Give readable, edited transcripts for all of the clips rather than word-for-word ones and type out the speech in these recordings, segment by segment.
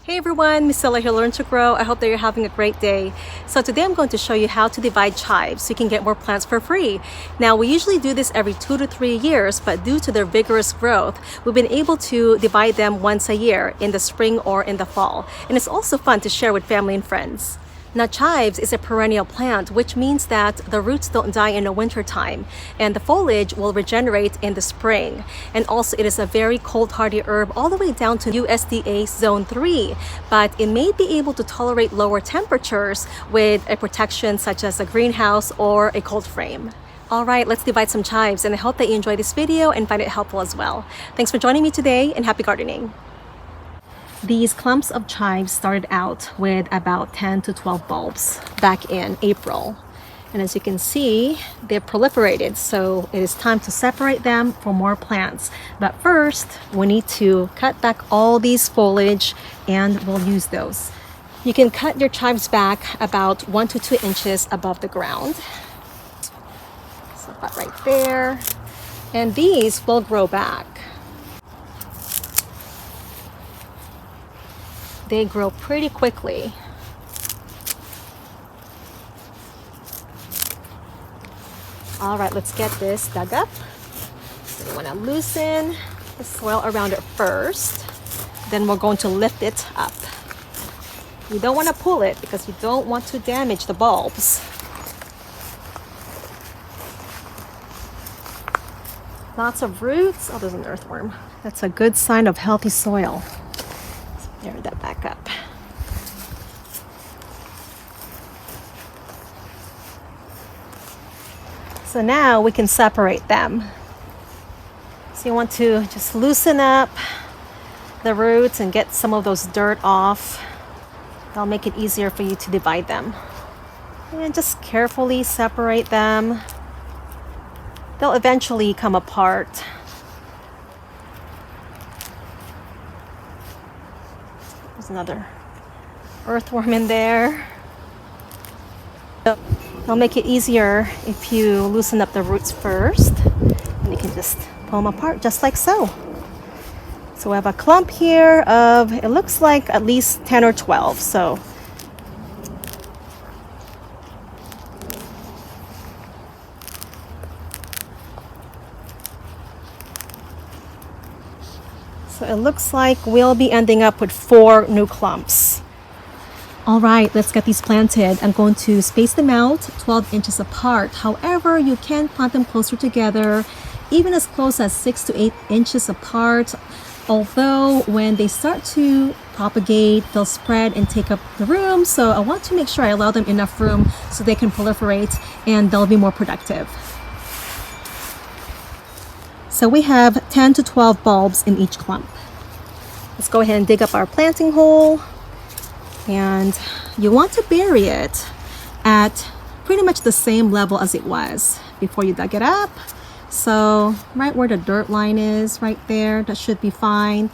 Hey everyone, Miss Silla here, Learn to Grow. I hope that you're having a great day. So today I'm going to show you how to divide chives so you can get more plants for free. Now we usually do this every 2 to 3 years, but due to their vigorous growth, we've been able to divide them once a year in the spring or in the fall. And it's also fun to share with family and friends. Now chives is a perennial plant, which means that the roots don't die in the winter time and the foliage will regenerate in the spring. And also it is a very cold hardy herb all the way down to USDA zone 3, but it may be able to tolerate lower temperatures with a protection such as a greenhouse or a cold frame. All right, let's divide some chives, and I hope that you enjoy this video and find it helpful as well. Thanks for joining me today and happy gardening. These clumps of chives started out with about 10 to 12 bulbs back in April. And as you can see, they've proliferated, so it is time to separate them for more plants. But first, we need to cut back all these foliage and we'll use those. You can cut your chives back about 1 to 2 inches above the ground. So about right there. And these will grow back. They grow pretty quickly. All right, let's get this dug up. So you want to loosen the soil around it first. Then we're going to lift it up. You don't want to pull it because you don't want to damage the bulbs. Lots of roots. Oh, there's an earthworm. That's a good sign of healthy soil. Tear that back up. So now we can separate them. So you want to just loosen up the roots and get some of those dirt off. That'll make it easier for you to divide them. And just carefully separate them. They'll eventually come apart. There's another earthworm in there. It'll make it easier if you loosen up the roots first. And you can just pull them apart just like so. So we have a clump here of, it looks like at least 10 or 12. So it looks like we'll be ending up with 4 new clumps. All right, let's get these planted. I'm going to space them out 12 inches apart. However, you can plant them closer together, even as close as 6 to 8 inches apart. Although when they start to propagate, they'll spread and take up the room. So I want to make sure I allow them enough room so they can proliferate and they'll be more productive. So we have 10 to 12 bulbs in each clump. Let's go ahead and dig up our planting hole. And you want to bury it at pretty much the same level as it was before you dug it up. So right where the dirt line is, right there, that should be fine.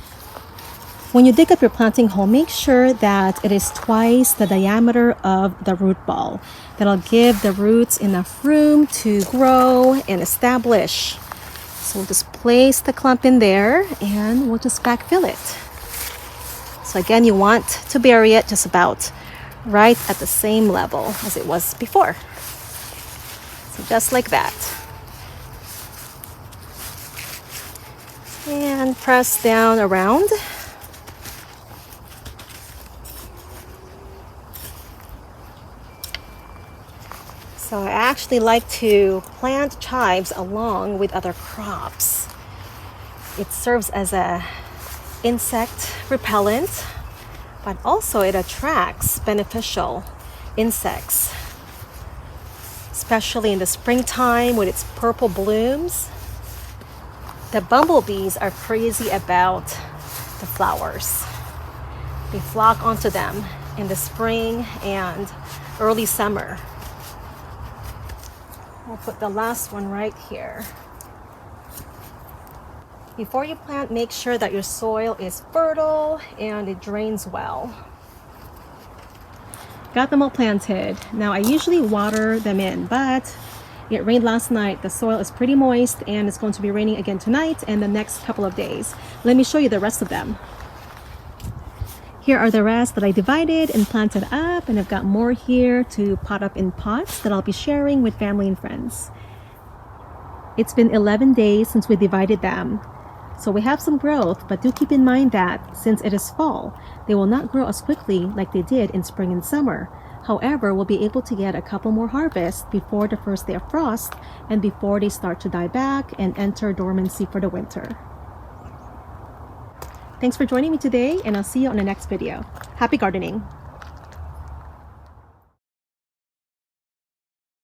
When you dig up your planting hole, make sure that it is twice the diameter of the root ball. That'll give the roots enough room to grow and establish. So we'll just place the clump in there and we'll just backfill it. So again, you want to bury it just about right at the same level as it was before. So just like that. And press down around. So I actually like to plant chives along with other crops. It serves as a insect repellent, but also it attracts beneficial insects, especially in the springtime with its purple blooms. The bumblebees are crazy about the flowers. They flock onto them in the spring and early summer. We'll put the last one right here. Before you plant, make sure that your soil is fertile and it drains well. Got them all planted. Now I usually water them in, but it rained last night. The soil is pretty moist and it's going to be raining again tonight and the next couple of days. Let me show you the rest of them. Here are the rest that I divided and planted up, and I've got more here to pot up in pots that I'll be sharing with family and friends. It's been 11 days since we divided them. So we have some growth, but do keep in mind that since it is fall, they will not grow as quickly like they did in spring and summer. However, we'll be able to get a couple more harvests before the first day of frost and before they start to die back and enter dormancy for the winter. Thanks for joining me today, and I'll see you on the next video. Happy gardening!